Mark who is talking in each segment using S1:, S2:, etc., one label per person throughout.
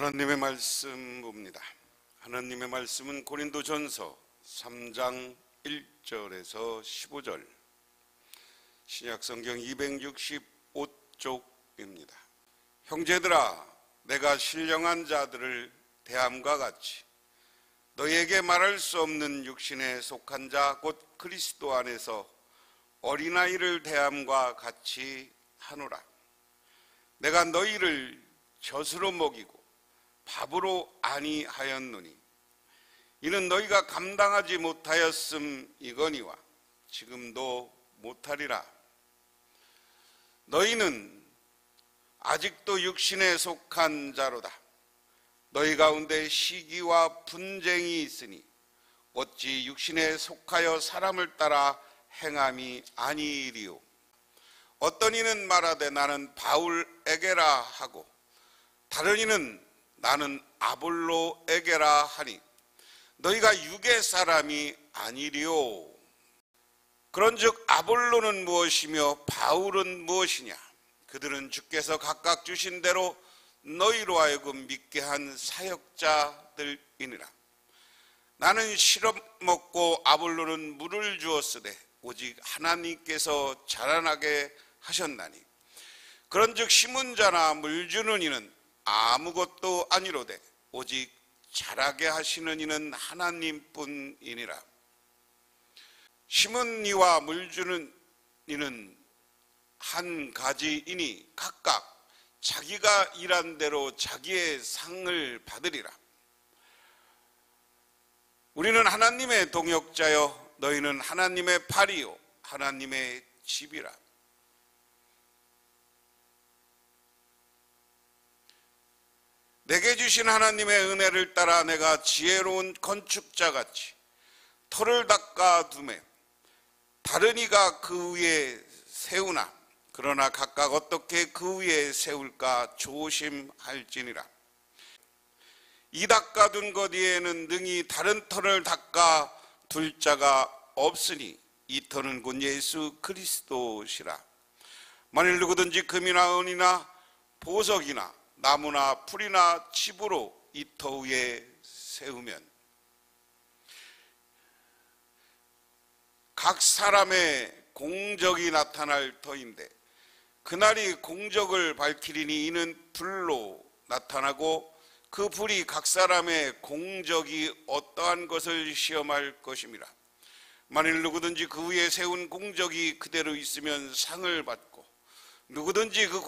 S1: 하나님의 말씀 봅니다. 하나님의 말씀은 고린도전서 3장 1절에서 15절, 신약성경 265쪽입니다. 형제들아, 내가 신령한 자들을 대함과 같이 너희에게 말할 수 없는 육신에 속한 자 곧 그리스도 안에서 어린아이를 대함과 같이 하노라. 내가 너희를 젖으로 먹이고 밥으로 아니하였노니 이는 너희가 감당하지 못하였음이거니와 지금도 못하리라. 너희는 아직도 육신에 속한 자로다. 너희 가운데 시기와 분쟁이 있으니 어찌 육신에 속하여 사람을 따라 행함이 아니리요. 어떤 이는 말하되 나는 바울에게라 하고 다른 이는 나는 아볼로에게라 하니 너희가 육의 사람이 아니리요. 그런즉 아볼로는 무엇이며 바울은 무엇이냐? 그들은 주께서 각각 주신 대로 너희로 하여금 믿게 한 사역자들이니라. 나는 실어 먹고 아볼로는 물을 주었으되 오직 하나님께서 자라나게 하셨나니 그런즉 심은 자나 물 주는 이는 아무것도 아니로되 오직 자라게 하시는 이는 하나님뿐이니라. 심은 이와 물 주는 이는 한 가지이니 각각 자기가 일한 대로 자기의 상을 받으리라. 우리는 하나님의 동역자여 너희는 하나님의 발이요 하나님의 집이라. 내게 주신 하나님의 은혜를 따라 내가 지혜로운 건축자같이 터를 닦아 두매 다른 이가 그 위에 세우나 그러나 각각 어떻게 그 위에 세울까 조심할지니라. 이 닦아둔 것 위에는 능히 다른 터를 닦아 둘 자가 없으니 이 터는 곧 예수 그리스도시라. 만일 누구든지 금이나 은이나 보석이나 나무나 풀이나 칩으로 이 터 위에 세우면 각 사람의 공적이 나타날 터인데 그날이 공적을 밝히리니 이는 불로 나타나고 그 불이 각 사람의 공적이 어떠한 것을 시험할 것임이라. 만일 누구든지 그 위에 세운 공적이 그대로 있으면 상을 받고 누구든지 그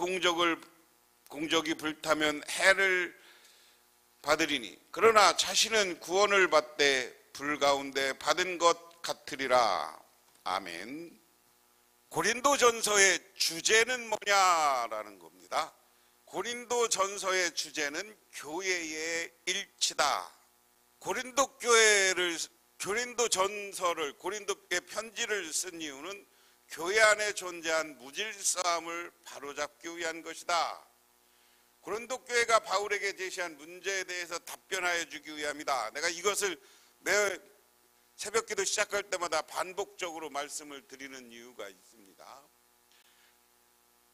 S1: 공적이 불타면 해를 받으리니 그러나 자신은 구원을 받되 불 가운데 받은 것 같으리라. 아멘. 고린도전서의 주제는 뭐냐라는 겁니다. 고린도전서의 주제는 교회의 일치다. 고린도전서를 고린도께 편지를 쓴 이유는 교회 안에 존재한 무질서함을 바로잡기 위한 것이다. 고린도 교회가 바울에게 제시한 문제에 대해서 답변하여 주기 위함이다. 내가 이것을 매 새벽기도 시작할 때마다 반복적으로 말씀을 드리는 이유가 있습니다.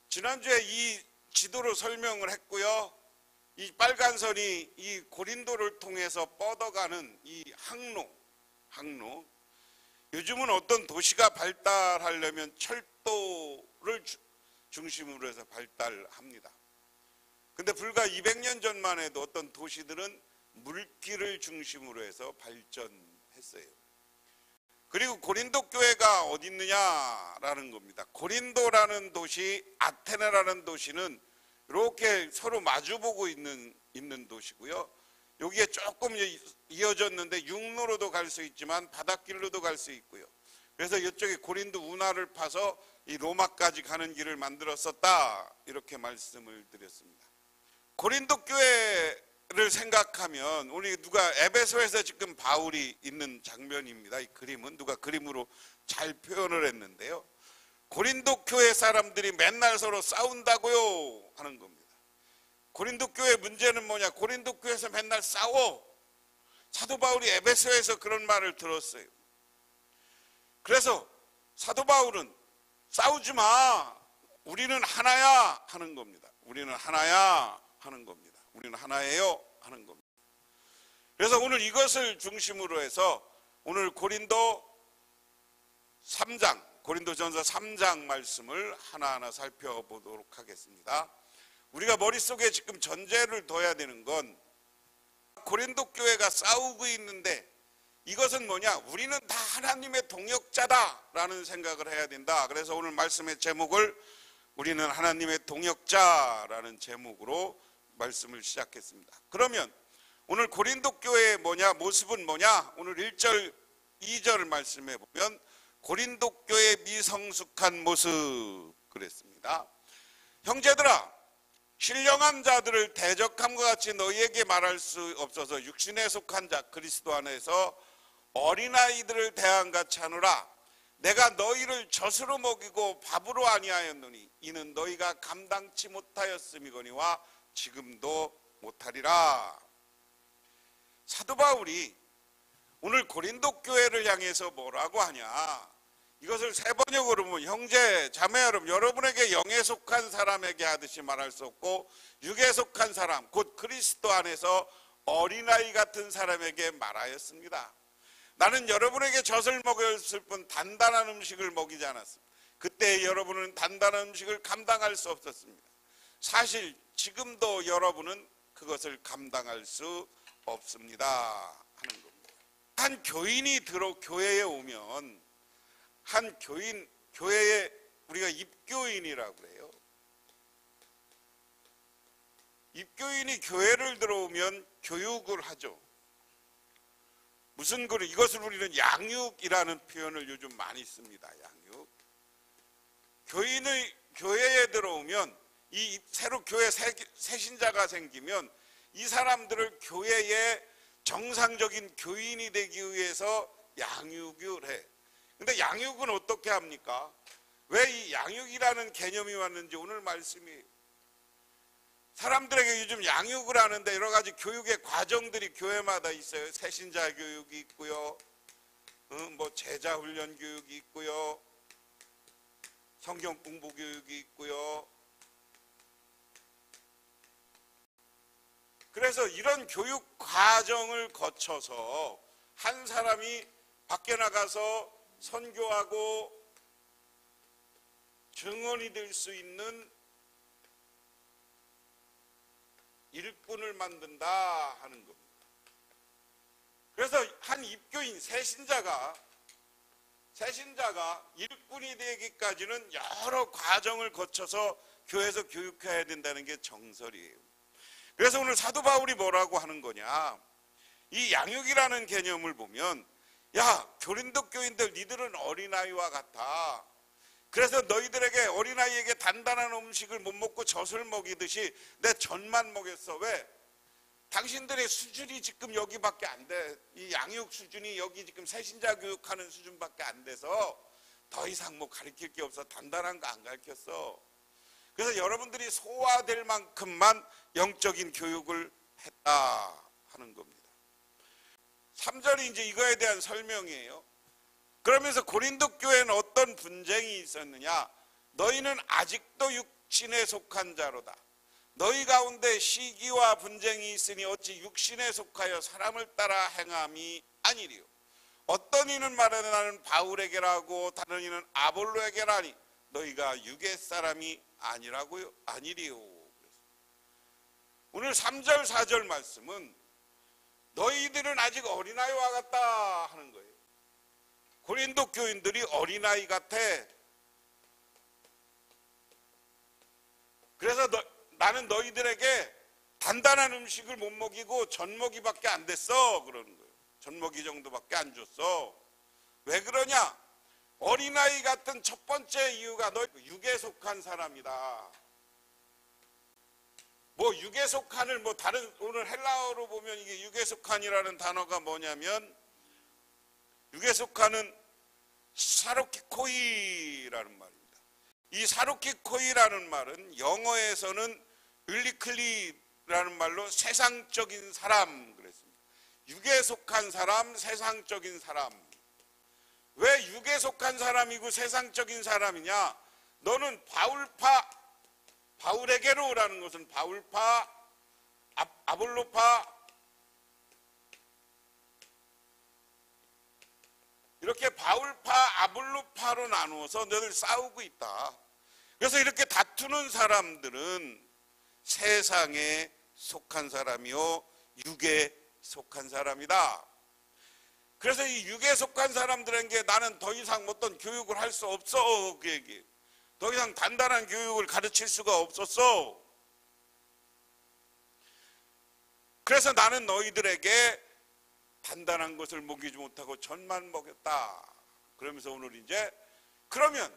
S1: 지난주에 이 지도로 설명을 했고요. 이 빨간 선이 이 고린도를 통해서 뻗어가는 이 항로. 요즘은 어떤 도시가 발달하려면 철도를 중심으로 해서 발달합니다. 근데 불과 200년 전만 해도 어떤 도시들은 물길을 중심으로 해서 발전했어요. 그리고 고린도 교회가 어디 있느냐라는 겁니다. 고린도라는 도시, 아테네라는 도시는 이렇게 서로 마주보고 있는 도시고요. 여기에 조금 이어졌는데 육로로도 갈 수 있지만 바닷길로도 갈 수 있고요. 그래서 이쪽에 고린도 운하를 파서 이 로마까지 가는 길을 만들었었다. 이렇게 말씀을 드렸습니다. 고린도 교회를 생각하면 우리 누가 에베소에서 지금 바울이 있는 장면입니다. 이 그림은 누가 그림으로 잘 표현을 했는데요. 고린도 교회 사람들이 맨날 서로 싸운다고요 하는 겁니다. 고린도 교회 문제는 뭐냐? 고린도 교회에서 맨날 싸워. 사도 바울이 에베소에서 그런 말을 들었어요. 그래서 사도 바울은 싸우지 마. 우리는 하나야 하는 겁니다. 우리는 하나야 하는 겁니다. 우리는 하나예요. 하는 겁니다. 그래서 오늘 이것을 중심으로 해서 오늘 고린도전서 3장 말씀을 하나하나 살펴보도록 하겠습니다. 우리가 머릿속에 지금 전제를 둬야 되는 건 고린도 교회가 싸우고 있는데 이것은 뭐냐? 우리는 다 하나님의 동역자다라는 생각을 해야 된다. 그래서 오늘 말씀의 제목을 우리는 하나님의 동역자라는 제목으로 말씀을 시작했습니다. 그러면 오늘 고린도 교회의 모습은 뭐냐? 오늘 1절, 2절 말씀해 보면 고린도 교회의 미성숙한 모습 그랬습니다. 형제들아, 신령한 자들을 대적함과 같이 너희에게 말할 수 없어서 육신에 속한 자 그리스도 안에서 어린아이들을 대함같이 하노라. 내가 너희를 젖으로 먹이고 밥으로 아니하였노니 이는 너희가 감당치 못하였음이거니와 지금도 못하리라. 사도 바울이 오늘 고린도 교회를 향해서 뭐라고 하냐? 이것을 세 번역으로 보면 형제, 자매 여러분에게 영에 속한 사람에게 하듯이 말할 수 없고 육에 속한 사람, 곧 그리스도 안에서 어린아이 같은 사람에게 말하였습니다. 나는 여러분에게 젖을 먹였을 뿐 단단한 음식을 먹이지 않았습니다. 그때 여러분은 단단한 음식을 감당할 수 없었습니다. 사실 지금도 여러분은 그것을 감당할 수 없습니다 하는 겁니다. 한 교인이 교회에 오면 한 교회에 우리가 입교인이라고 해요. 입교인이 교회를 들어오면 교육을 하죠. 이것을 우리는 양육이라는 표현을 요즘 많이 씁니다. 양육. 교회에 들어오면 새로 교회 새신자가 생기면 이 사람들을 교회의 정상적인 교인이 되기 위해서 양육을 해. 근데 양육은 어떻게 합니까? 왜 이 양육이라는 개념이 왔는지 오늘 말씀이 사람들에게 요즘 양육을 하는데 여러 가지 교육의 과정들이 교회마다 있어요. 새신자 교육이 있고요. 제자 훈련 교육이 있고요. 성경 공부 교육이 있고요. 그래서 이런 교육 과정을 거쳐서 한 사람이 밖에 나가서 선교하고 증언이 될 수 있는 일꾼을 만든다 하는 겁니다. 그래서 한 입교인 새신자가 일꾼이 되기까지는 여러 과정을 거쳐서 교회에서 교육해야 된다는 게 정설이에요. 그래서 오늘 사도 바울이 뭐라고 하는 거냐? 이 양육이라는 개념을 보면 고린도 교인들 니들은 어린아이와 같아. 그래서 너희들에게 어린아이에게 단단한 음식을 못 먹고 젖을 먹이듯이 내 젖만 먹였어. 왜? 당신들의 수준이 지금 여기밖에 안 돼. 이 양육 수준이 여기 지금 새신자 교육하는 수준밖에 안 돼서 더 이상 가르칠 게 없어. 단단한 거 안 가르쳤어. 그래서 여러분들이 소화될 만큼만 영적인 교육을 했다 하는 겁니다. 3절이 이제 이거에 대한 설명이에요. 그러면서 고린도 교회는 어떤 분쟁이 있었느냐? 너희는 아직도 육신에 속한 자로다. 너희 가운데 시기와 분쟁이 있으니 어찌 육신에 속하여 사람을 따라 행함이 아니리요. 어떤 이는 말하는 나는 바울에게라고 다른 이는 아볼로에게라니 너희가 육의 사람이 아니리요. 오늘 3절 4절 말씀은 너희들은 아직 어린아이와 같다 하는 거예요. 고린도 교인들이 어린아이 같아. 그래서 나는 너희들에게 단단한 음식을 못 먹이고 젖먹이밖에 안 됐어 그러는 거예요. 젖먹이 정도밖에 안 줬어. 왜 그러냐? 어린아이 같은 첫 번째 이유가 너 육에 속한 사람이다. 육에 속한을 다른 오늘 헬라어로 보면 이게 육에 속한이라는 단어가 뭐냐면 육에 속한은 사로키코이라는 말입니다. 이 사로키코이라는 말은 영어에서는 을리클리라는 말로 세상적인 사람 그랬습니다. 육에 속한 사람, 세상적인 사람. 왜 육에 속한 사람이고 세상적인 사람이냐? 너는 바울에게로라는 것은 바울파, 아볼로파 이렇게 바울파, 아볼로파로 나누어서 늘 싸우고 있다. 그래서 이렇게 다투는 사람들은 세상에 속한 사람이요 육에 속한 사람이다. 그래서 이 육에 속한 사람들에게 나는 더 이상 어떤 교육을 할 수 없어. 그 얘기. 더 이상 단단한 교육을 가르칠 수가 없었어. 그래서 나는 너희들에게 단단한 것을 먹이지 못하고 전만 먹였다. 그러면서 오늘 이제 그러면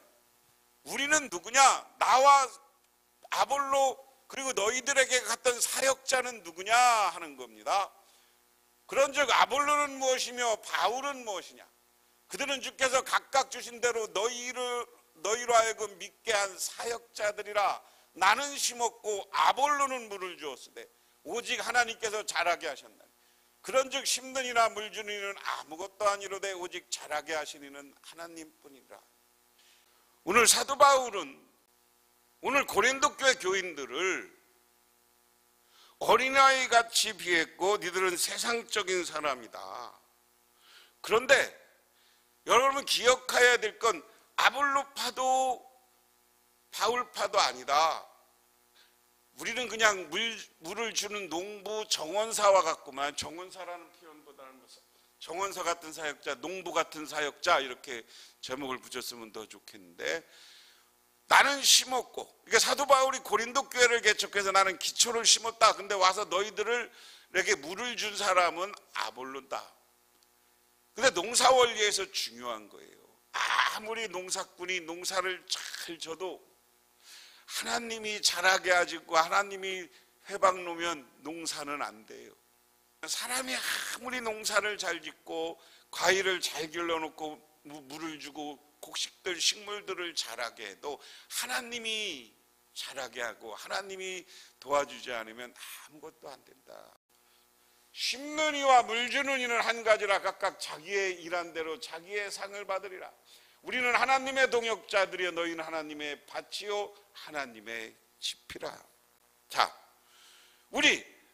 S1: 우리는 누구냐? 나와 아볼로 그리고 너희들에게 갔던 사역자는 누구냐 하는 겁니다. 그런즉 아볼로는 무엇이며 바울은 무엇이냐? 그들은 주께서 각각 주신 대로 너희로 하여금 믿게 한 사역자들이라. 나는 심었고 아볼로는 물을 주었으되 오직 하나님께서 자라게 하셨나니 그런즉 심는 이나 물 주는 이는 아무것도 아니로되 오직 자라게 하신 이는 하나님뿐이라. 오늘 사도 바울은 오늘 고린도 교회 교인들을 어린아이 같이 비했고 니들은 세상적인 사람이다. 그런데 여러분 기억해야 될 건 아볼로파도 바울파도 아니다. 우리는 그냥 물을 주는 농부 정원사와 같구만. 정원사라는 표현보다는 정원사 같은 사역자, 농부 같은 사역자 이렇게 제목을 붙였으면 더 좋겠는데 나는 심었고 그러니까 사도 바울이 고린도 교회를 개척해서 나는 기초를 심었다. 근데 와서 너희들에게 물을 준 사람은 아볼로다. 근데 농사 원리에서 중요한 거예요. 아무리 농사꾼이 농사를 잘 져도 하나님이 자라게 하시고 하나님이 회방 놓으면 농사는 안 돼요. 사람이 아무리 농사를 잘 짓고 과일을 잘 길러놓고 물을 주고 곡식들 식물들을 자라게 해도 하나님이 자라게 하고 하나님이 도와주지 않으면 아무것도 안 된다. 심는 이와 물 주는 이는 한 가지라 각각 자기의 일한 대로 자기의 상을 받으리라. 우리는 하나님의 동역자들이여 너희는 하나님의 밭이요 하나님의 집이라. 자,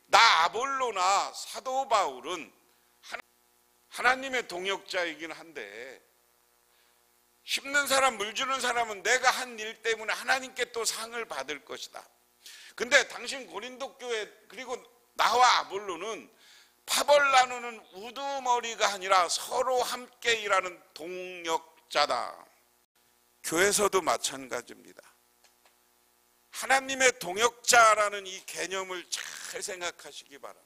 S1: 나 아볼로나 사도 바울은 하나님의 동역자이긴 한데 심는 사람, 물 주는 사람은 내가 한 일 때문에 하나님께 또 상을 받을 것이다. 근데 당신 고린도 교회 그리고 나와 아볼로는 파벌 나누는 우두머리가 아니라 서로 함께 일하는 동역자다. 교회에서도 마찬가지입니다. 하나님의 동역자라는 이 개념을 잘 생각하시기 바랍니다.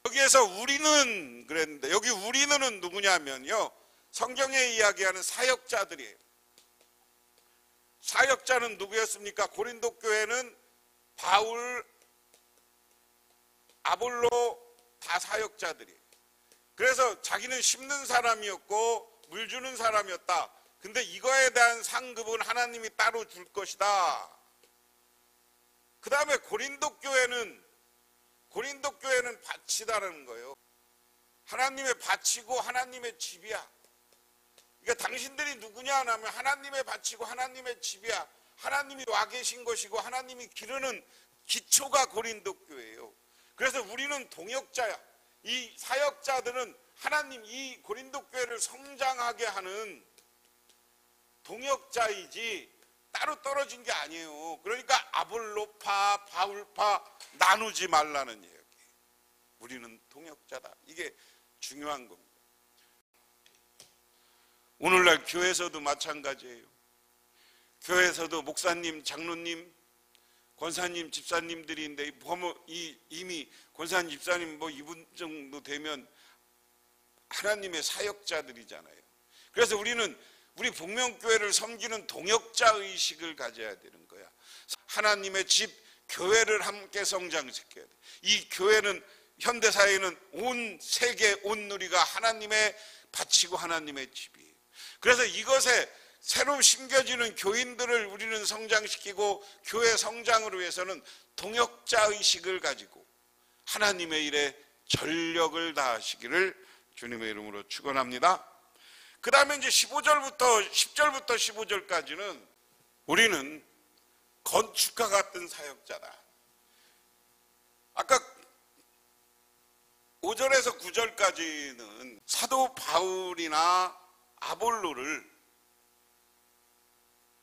S1: 여기에서 우리는 그랬는데 여기 우리는 누구냐면요 성경에 이야기하는 사역자들이에요. 사역자는 누구였습니까? 고린도 교회는 바울, 아볼로 다 사역자들이에요. 그래서 자기는 심는 사람이었고 물 주는 사람이었다. 근데 이거에 대한 상급은 하나님이 따로 줄 것이다. 그 다음에 고린도 교회는 밭이다라는 거예요. 하나님의 밭이고 하나님의 집이야. 그러니까 당신들이 누구냐 하면 하나님의 밭이고 하나님의 집이야. 하나님이 와 계신 것이고 하나님이 기르는 기초가 고린도 교회예요. 그래서 우리는 동역자야. 이 사역자들은 하나님 이 고린도 교회를 성장하게 하는 동역자이지 따로 떨어진 게 아니에요. 그러니까 아볼로파, 바울파 나누지 말라는 이야기. 우리는 동역자다. 이게 중요한 겁니다. 오늘날 교회에서도 마찬가지예요. 교회에서도 목사님, 장로님, 권사님, 집사님들인데 이미 권사님, 집사님 이분 정도 되면 하나님의 사역자들이잖아요. 그래서 우리 복명교회를 섬기는 동역자 의식을 가져야 되는 거야. 하나님의 집, 교회를 함께 성장시켜야 돼. 이 교회는 현대사회는 온 세계, 온 누리가 하나님의 밭이고 하나님의 집이에요. 그래서 이것에 새로 심겨지는 교인들을 우리는 성장시키고 교회 성장을 위해서는 동역자 의식을 가지고 하나님의 일에 전력을 다하시기를 주님의 이름으로 축원합니다. 그 다음에 이제 10절부터 15절까지는 우리는 건축가 같은 사역자다. 아까 5절에서 9절까지는 사도 바울이나 아볼로를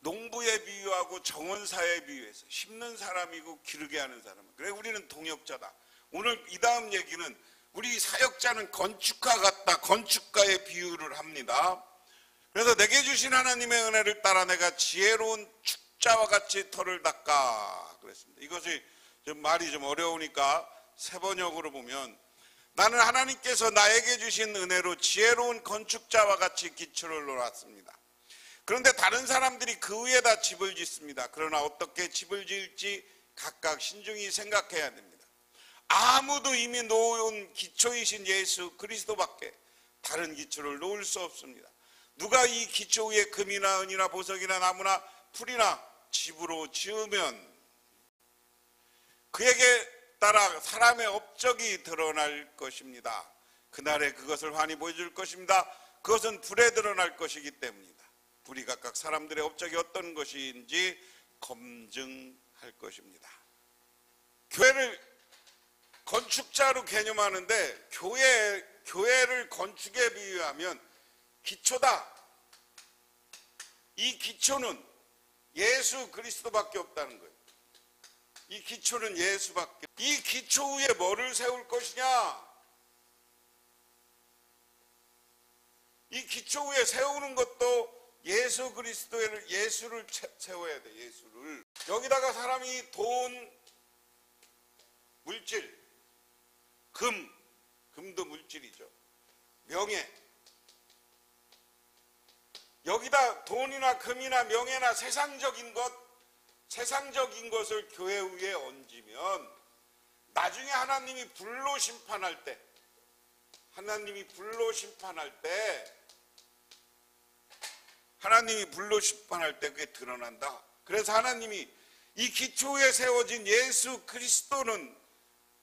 S1: 농부에 비유하고 정원사에 비유해서 심는 사람이고 기르게 하는 사람. 그래 우리는 동역자다. 오늘 이 다음 얘기는 우리 사역자는 건축가 같다. 건축가의 비유를 합니다. 그래서 내게 주신 하나님의 은혜를 따라 내가 지혜로운 축자와 같이 터를 닦아 그랬습니다. 이것이 좀 말이 좀 어려우니까 새 번역으로 보면 나는 하나님께서 나에게 주신 은혜로 지혜로운 건축자와 같이 기초를 놓았습니다. 그런데 다른 사람들이 그 위에다 집을 짓습니다. 그러나 어떻게 집을 지을지 각각 신중히 생각해야 됩니다. 아무도 이미 놓은 기초이신 예수 그리스도밖에 다른 기초를 놓을 수 없습니다. 누가 이 기초 위에 금이나 은이나 보석이나 나무나 풀이나 집으로 지으면 그에게 따라 사람의 업적이 드러날 것입니다. 그날에 그것을 환히 보여줄 것입니다. 그것은 불에 드러날 것이기 때문이다. 불이 각각 사람들의 업적이 어떤 것인지 검증할 것입니다. 교회를 건축자로 개념하는데 교회를 건축에 비유하면 기초다. 이 기초는 예수 그리스도밖에 없다는 거예요. 이 기초는 예수밖에. 이 기초 위에 뭐를 세울 것이냐? 이 기초 위에 세우는 것도 예수 그리스도를 예수를 세워야 돼. 예수를. 여기다가 사람이 돈, 물질, 금도 물질이죠. 명예. 여기다 돈이나 금이나 명예나 세상적인 것을 교회 위에 얹으면 나중에 하나님이 불로 심판할 때 그게 드러난다. 그래서 하나님이 이 기초 위에 세워진 예수 그리스도는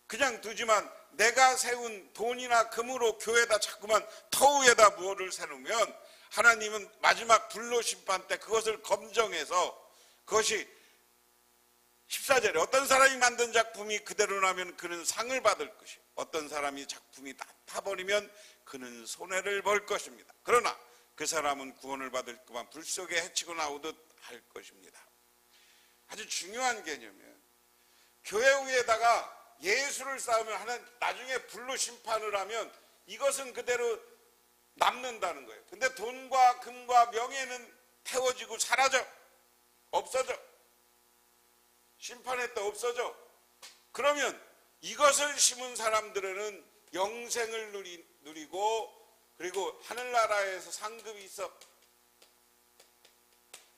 S1: 그냥 두지만 내가 세운 돈이나 금으로 교회에다 자꾸만 터 위에다 무엇을 세우면 하나님은 마지막 불로 심판 때 그것을 검증해서 그것이 14절에 어떤 사람이 만든 작품이 그대로 나면 그는 상을 받을 것이요 어떤 사람이 작품이 다 타버리면 그는 손해를 볼 것입니다. 그러나 그 사람은 구원을 받을 그만 불 속에 헤치고 나오듯 할 것입니다. 아주 중요한 개념이에요. 교회 위에다가 예수를 쌓으면 하나님 나중에 불로 심판을 하면 이것은 그대로 남는다는 거예요. 근데 돈과 금과 명예는 태워지고 사라져. 없어져. 심판에 또 없어져. 그러면 이것을 심은 사람들은 영생을 누리고 그리고 하늘나라에서 상급이 있어.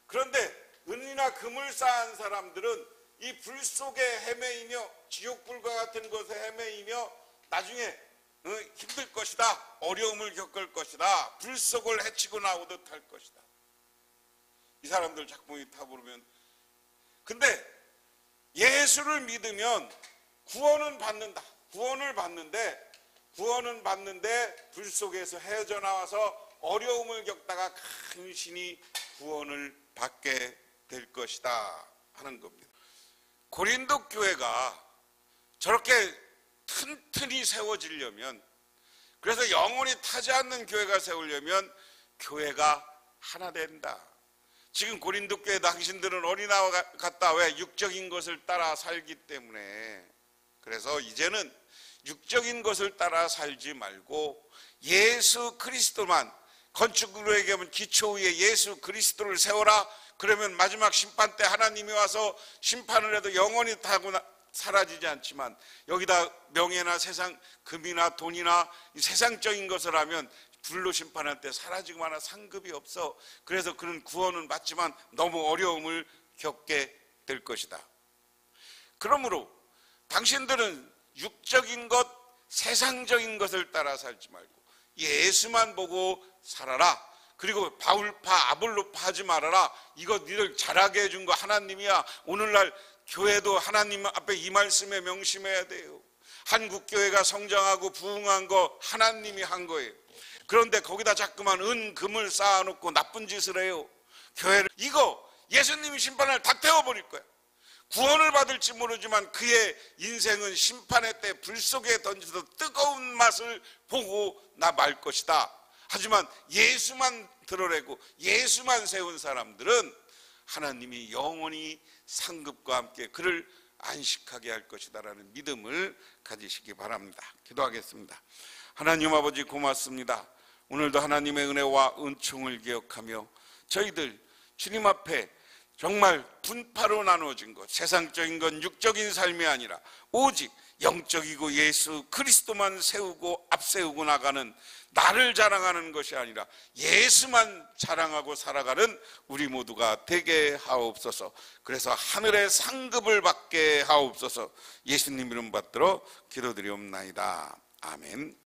S1: 그런데 은이나 금을 쌓은 사람들은 이 불 속에 헤매이며 지옥불과 같은 곳에 헤매이며 나중에 힘들 것이다. 어려움을 겪을 것이다. 불 속을 헤치고 나오듯 할 것이다. 이 사람들 작품이 타버리면. 근데 예수를 믿으면 구원은 받는다. 구원은 받는데 불 속에서 헤어져 나와서 어려움을 겪다가 간신히 구원을 받게 될 것이다 하는 겁니다. 고린도 교회가 저렇게 튼튼히 세워지려면, 그래서 영원히 타지 않는 교회가 세우려면 교회가 하나 된다. 지금 고린도 교회 당신들은 어린아이와 같다. 왜? 육적인 것을 따라 살기 때문에. 그래서 이제는 육적인 것을 따라 살지 말고 예수 그리스도만, 건축으로 얘기하면 기초 위에 예수 그리스도를 세워라. 그러면 마지막 심판 때 하나님이 와서 심판을 해도 영원히 타고 사라지지 않지만, 여기다 명예나 세상, 금이나 돈이나 세상적인 것을 하면 불로 심판할 때 사라지고 마나 상급이 없어. 그래서 그는 구원은 받지만 너무 어려움을 겪게 될 것이다. 그러므로 당신들은 육적인 것, 세상적인 것을 따라 살지 말고 예수만 보고 살아라. 그리고 바울파, 아볼로파 하지 말아라. 이거 니들 잘하게 해준 거 하나님이야. 오늘날 교회도 하나님 앞에 이 말씀에 명심해야 돼요. 한국 교회가 성장하고 부흥한 거 하나님이 한 거예요. 그런데 거기다 자꾸만 은, 금을 쌓아놓고 나쁜 짓을 해요. 교회를. 이거 예수님이 심판을 다 태워버릴 거야. 구원을 받을지 모르지만 그의 인생은 심판의 때 불 속에 던져서 뜨거운 맛을 보고 나 말 것이다. 하지만 예수만 드러내고 예수만 세운 사람들은 하나님이 영원히 상급과 함께 그를 안식하게 할 것이다라는 믿음을 가지시기 바랍니다. 기도하겠습니다. 하나님 아버지 고맙습니다. 오늘도 하나님의 은혜와 은총을 기억하며 저희들 주님 앞에 정말 분파로 나누어진 것, 세상적인 건 육적인 삶이 아니라 오직 영적이고 예수 그리스도만 세우고 앞세우고 나가는, 나를 자랑하는 것이 아니라 예수만 자랑하고 살아가는 우리 모두가 되게 하옵소서. 그래서 하늘의 상급을 받게 하옵소서. 예수님 이름 받들어 기도드리옵나이다. 아멘.